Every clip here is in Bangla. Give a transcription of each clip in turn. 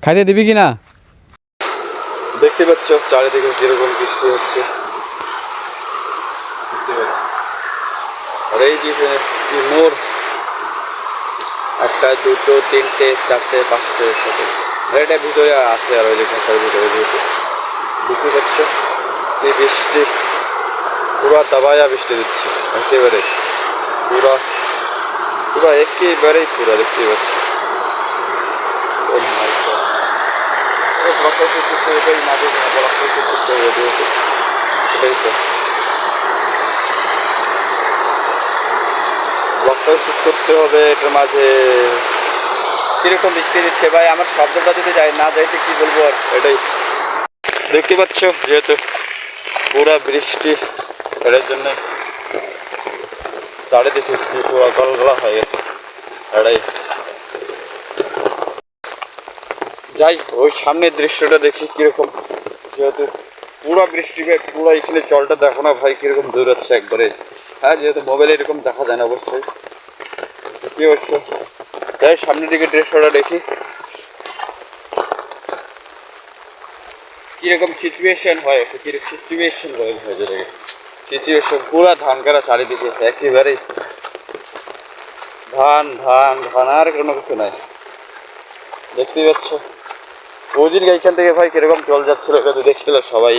খাইতে দিবি কি না? দেখতে পাচ্ছ চারিদিকে কিরকম বৃষ্টি হচ্ছে। আর এই যে কি মোড়, একটা দুটো তিনটে চারটে পাঁচটে ছটে, এটা ভিতরে আছে আর ওই যে ঘাটার ভিতরে যেহেতু দেখতে পাচ্ছ এই বৃষ্টি পুরা দাবায়া বৃষ্টি দিচ্ছে একেবারে, পুরা পুরা একেবারেই পুরা দেখতে পাচ্ছ। ও মাই গড, এটাই মাঝে বলা করতে হবে যেহেতু, সেটাই তো ব্লগটাও শ্যুট করতে হবে এটার মাঝে। কিরকম বৃষ্টি দিচ্ছে ভাই, আমার শব্দটা যদি যায় না যাইছে কি বলবো আর, এটাই দেখতে পাচ্ছ যেহেতু পুরা বৃষ্টি, এটার জন্য চারিদিকে পুরা গলগলা হয়ে গেছে। এটাই যাই ওই সামনের দৃশ্যটা দেখি কিরকম, যেহেতু পুরা বৃষ্টি পুরা এখানে জলটা দেখো না ভাই কিরকম দৌড়াচ্ছে একবারে। হ্যাঁ যেহেতু মোবাইলে এরকম দেখা যায় না অবশ্যই, কি অবশ্য যাই সামনের দিকে দৃশ্যটা দেখি কিরকম সিচুয়েশন হয়, কিরকম সিচুয়েশন হয় যেটাকে সিচুয়েশন, পুরা ধান কাটা চারিদিকে একেবারেই ধান ধান ধান, আর কোনো কিছু নাই দেখতেই পাচ্ছ। ওদিন এইখান থেকে ভাই কিরকম জল যাচ্ছিল এটা তো দেখছিল সবাই,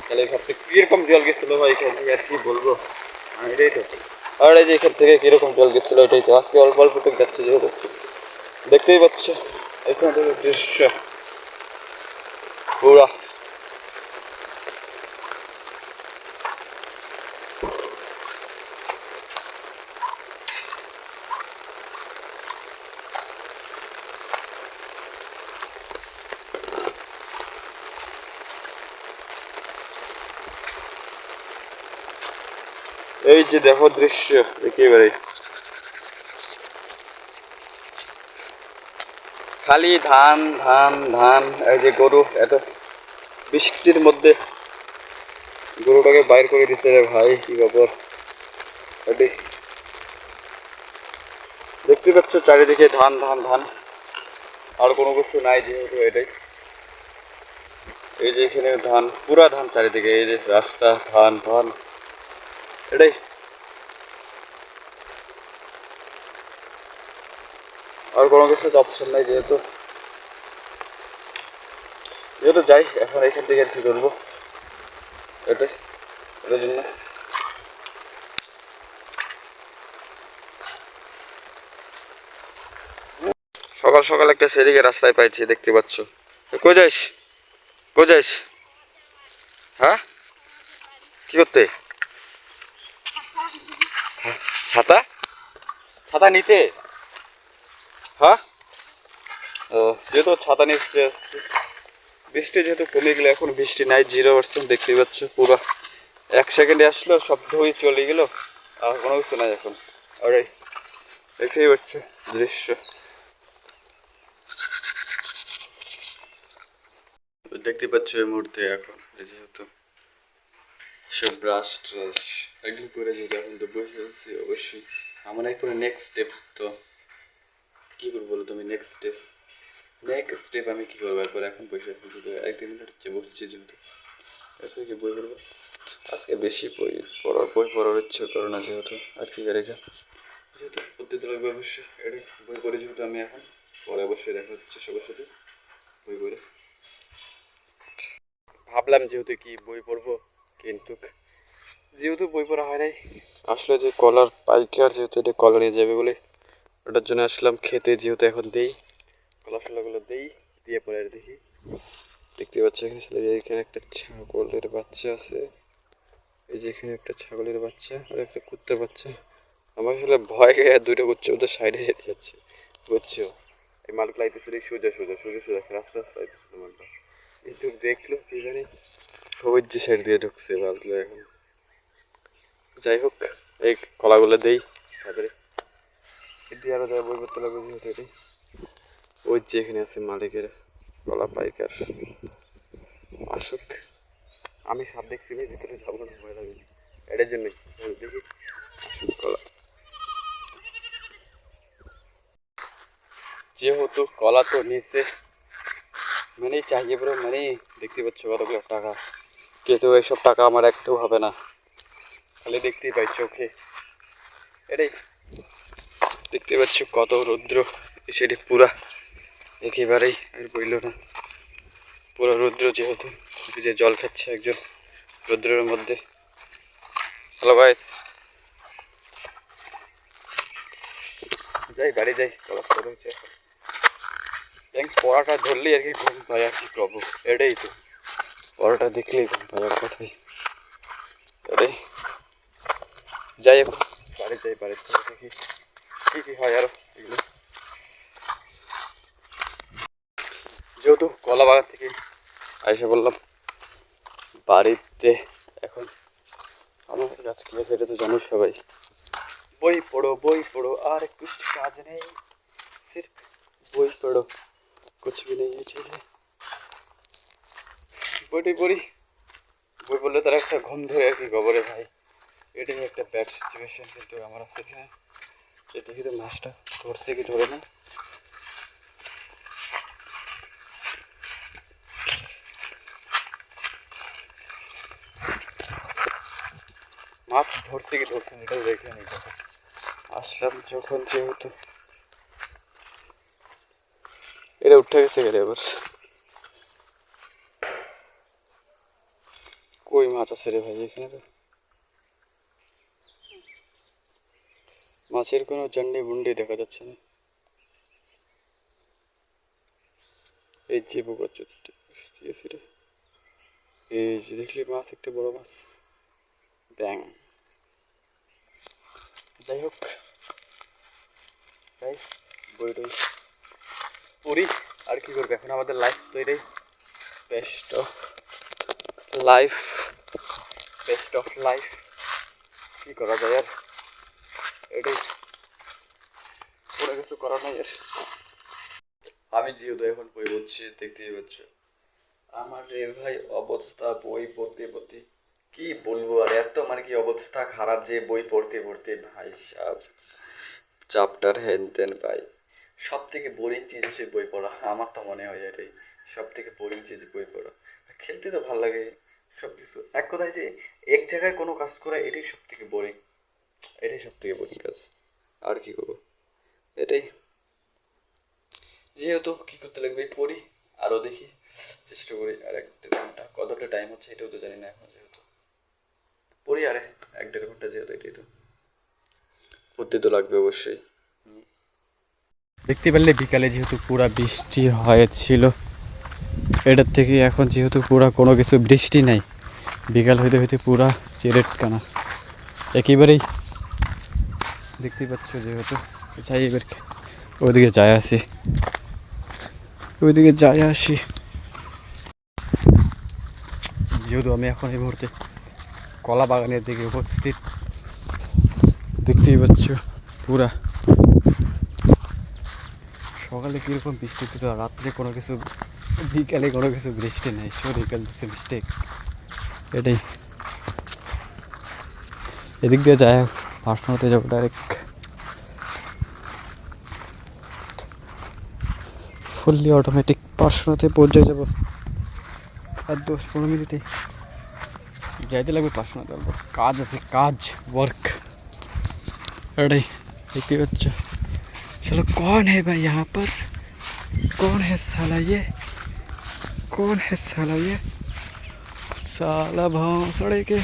তাহলে এখান থেকে কিরকম জল গেছিল ভাই এখান থেকে আর কি বলবো, এটাই তো। আর এই যে এখান থেকে কিরকম জল গেছিল এটাই তো, আজকে অল্প অল্প টুক যাচ্ছে যেহেতু দেখতেই পাচ্ছ এখান থেকে দৃশ্য পুরা। এই যে দেখো দৃশ্য একেবারে খালি ধান ধান ধান। এই যে গরু এত বৃষ্টির মধ্যে গরুটাকে বাইর করে দিচ্ছে রে ভাই, কি ব্যাপার। দেখতে পাচ্ছ চারিদিকে ধান ধান ধান, আর কোনো কিছু নাই যেহেতু এটাই। এই যে এখানে ধান, পুরা ধান চারিদিকে, এই যে রাস্তা ধান ধান এটাই। আর কোনো কিছু অপশন নাই যেহেতু, যেহেতু যাই এখন এখান থেকে আর কি করবো এটাই, এটার জন্য সকাল সকাল একটা সেদিকে রাস্তায় পাইছি দেখতে পাচ্ছ। কই যাইস, কই যাইস? হ্যাঁ কি করতে? ছাতা, ছাতা নিতে? হ্যাঁ ও, যেহেতু ছাতা নিচ্ছে, বৃষ্টি যেহেতু কমে গেলো, এখন বৃষ্টি নাই 0% দেখতেই পাচ্ছ। পুরো 1 সেকেন্ডে আসলো সব ধুয়ে চলে গেল, আর কোনো কিছু নাই এখন। আর দেখতেই পাচ্ছ দৃশ্য, দেখতে পাচ্ছ এই মুহূর্তে এখন যেহেতু সব ব্রাশ ট্রাশ একদিন করে যেহেতু এখন তো বসে আছি, অবশ্যই আমার এখন নেক্সট স্টেপ তো কী করবো বলো তুমি? নেক্সট স্টেপ আমি কী করবো এরপর? এখন বসে আছি শুধু 1-2 মিনিট হচ্ছে বসছি যেহেতু, আজকে বই পড়বো। আজকে বেশি বই পড়ার ইচ্ছে করে না যেহেতু, আর কি রেখে যেহেতু পড়তে লাগবে অবশ্যই, এটা বই পড়ে যেহেতু আমি এখন, পরে অবশ্যই দেখা হচ্ছে সবার সাথে বই পড়ে। ভাবলাম যেহেতু কি বই পড়বো, কিন্তু যেহেতু বই পড়া হয় নাই, আসলে যে কলার পাইকার যেহেতু এটা কলা নিয়ে যাবে বলে ওটার জন্য আসলাম খেতে, যেহেতু এখন দেই কলা ফলাগুলো দেই, দিয়ে পরে আর দেখি। দেখতে পাচ্ছি এখানে ছেলে, এখানে একটা ছাগলের বাচ্চা আছে, এই যে এখানে একটা ছাগলের বাচ্চা আর একটা কুত্তার বাচ্চা। আমার আসলে ভয় গিয়ে দুটো কুচ্ছে ওদের সাইডে যেতে যাচ্ছে বুঝছো, এই মালগুলো আইতেছিল সোজা সোজা সোজা সোজা রাস্তা রাস্তা আইতেছিল মালটা, কিন্তু দেখলো কি জানি সবুজ যে সাইড দিয়ে ঢুকছে মালগুলো। এখন যাই হোক এই কলাগুলো দেই তারপরে দিয়ে আরো বই করতে লাগবে যেহেতু এটাই। ওই যে এখানে আছে মালিকের কলা পাইকার, আসুক। আমি সাপ দেখছি ভাই, ভিতরে যাবো না, ভয় লাগে এটার জন্যই। দেখি আসুক কলা, যেহেতু কলা তো নিচে মানে চাইয়ে পুরো মানে দেখতে পাচ্ছ কতগুলো টাকা, কিন্তু এইসব টাকা আমার একটু হবে না, খালি দেখতেই পাই চোখে। এটাই দেখতে পাচ্ছ কত রৌদ্র, সেটি পুরা একেবারেই আর বইল না, পুরো রৌদ্র, যেহেতু যে জল খাচ্ছে একজন রৌদ্রের মধ্যে। হ্যালো গাইস, যাই বাড়ি যাই, পড়াটা ধরলেই আর কি ঘুম পায় আর কি প্রভু, এটাই তো, পড়াটা দেখলেই ঘুম পায় আর কথাই এটাই। যাই এখন বাড়ি যাই, বাড়ির থেকে দেখি কী কী হয় আরো এগুলো। যেহেতু কলা বাগান থেকে এসে বললাম বাড়িতে, এখন আমার গাছ কি আছে এটা তো জানো সবাই, বই পড়ো আর कुछ কাজ নেই, सिर्फ বই পড়ো, कुछ भी नहीं है, ठीक है। বইটি পড়ি, বই পড়লে তার একটা ঘুম ধরে আর কি গোবরে ভাই, এটাই একটা ব্যাড সিচুয়েশন। কিন্তু আমার আছে হ্যাঁ, দেখি তো মাছটা ধরছে কি ধরে না। মাছ ধরছে কি ধরছে না এটাও দেখে নি, আসলাম যখন, যেহেতু এটা উঠে গেছে গেলে এবার কই মাছ আছে রে ভাই এখানে, তো মাছের কোনো জান্ডি বুন্ডি দেখা যাচ্ছে না। এই যে বুক হচ্ছে, এই যে দেখলি মাছ, একটা বড় মাছ, ব্যাং। যাই হোক, তাই বই টই পড়ি, আর কি করবে এখন, আমাদের লাইফ তো এটাই, best of life, best of life, কি করা যায় আর, এটাই, কোনো কিছু করার নাই আর। আমি যেহেতু এখন বই পড়ছি দেখতেই পাচ্ছ আমার রে ভাই অবস্থা, বই পড়তে পড়তে কি বলবো আর, এত মানে কি অবস্থা খারাপ যে বই পড়তে পড়তে ভাই সাহেব, চ্যাপ্টার হেন তেন ভাই। সব থেকে বোরিং চিজ হচ্ছে বই পড়া, আমার তো মনে হয় এটাই সব থেকে বোরিং চিজ, বই পড়া। খেলতে তো ভালো লাগে সব কিছু, এক কথায় যে এক জায়গায় কোনো কাজ করা, এটাই সব থেকে বোরিং, এটাই সব থেকে বোরিং কাজ, আর কি করবো এটাই। যেহেতু কি করতে লাগবে পড়ি, আরও দেখি, চেষ্টা করি, আর এক দেড় ঘন্টা, কতটা টাইম হচ্ছে এটাও তো জানি না এখন, যেহেতু পড়ি আরে এক দেড় ঘন্টা, যেহেতু এটাই তো পড়তে তো লাগবে অবশ্যই। দেখতে পারলে বিকালে যেহেতু পুরা বৃষ্টি হয়েছিল, এটার থেকে এখন যেহেতু পুরা কোনো কিছু বৃষ্টি নাই, বিকাল হইতে হইতে পুরা চেরেট কানা একেবারেই দেখতে পাচ্ছ। যেহেতু যাই এবার ওইদিকে যায় আসি, ওইদিকে যায় আসি, যেহেতু আমি এখন এই মুহূর্তে কলা বাগানের দিকে উপস্থিত, দেখতেই পাচ্ছ পুরা সকালে কীরকম বৃষ্টি ছিল, রাত্রে কোনো কিছু, বিকালে কোনো কিছু বৃষ্টি নেই, বিকাল দিচ্ছে মিস্টেক, এটাই। এদিক দিয়ে যায় পার্সোনাতে যাবো ডাইরেক্ট, ফুললি অটোমেটিক পার্সোনাতে পৌঁছে যাবো আর 10-15 মিনিটে যাইতে লাগবে পার্সোনাতে, কাজ আছে, কাজ ওয়ার্ক, এটাই দেখতে পাচ্ছ। चलो कौन है भाई यहाँ पर, कौन है साला ये, कौन है साला ये, साला भौंसड़े के।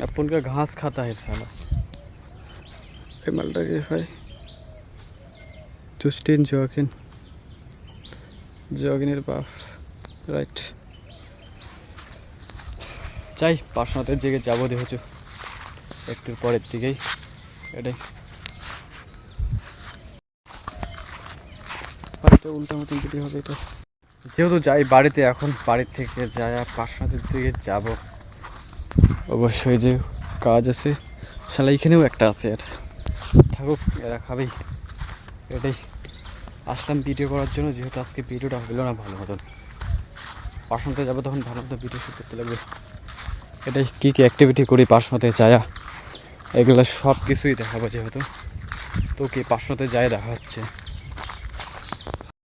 अपन का घास खाता है साला, मल्टा के भाई जुस्टिन जोगिन, जोगिনের বাপ, রাইট। যাই পার্সোনাতের দিকে যাবো, দেখেছো একটু পরের দিকেই, এটাই উল্টা মতন যদি হবে এটা। যেহেতু যাই বাড়িতে, এখন বাড়ির থেকে যাই পার্সোনাতের দিকে যাব, অবশ্যই যে কাজ আছে, শালা এখানেও একটা আছে, আর থাকুক এরা খাবেই, এটাই আসলাম ভিডিও করার জন্য। যেহেতু আজকে ভিডিওটা হলো না ভালো মতন, পার্সোনাতে যাবো তখন ভালো মতো ভিডিও শুট করতে লাগবে, এটাই। কী কী অ্যাক্টিভিটি করি পার্সোনাতে যায়া, এগুলো সব কিছুই দেখাবো, যেহেতু তো কি 500-তে যায় দেখা হচ্ছে।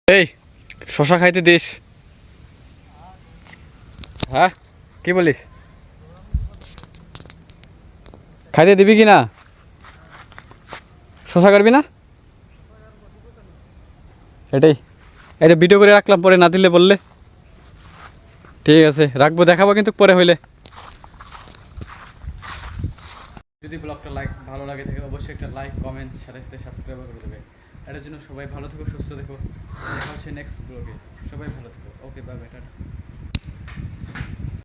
এই শশা খাইতে দিস? হ্যাঁ কি বলিস, খাইতে দিবি কি না? শশা করবি না? এটাই, এটা ভিডিও করে রাখলাম, পরে না দিলে বললে। ঠিক আছে রাখবো, দেখাবো কিন্তু পরে হইলে। যদি ব্লগটা ভালো লাগে থাকে অবশ্যই একটা লাইক কমেন্ট সাথে সাথে সাবস্ক্রাইব করে দেবে। এটার জন্য সবাই ভালো থেকো, সুস্থ থেকো। দেখা হচ্ছে নেক্সট ব্লগে। সবাই ভালো থেকো। Okay bye bye, tata.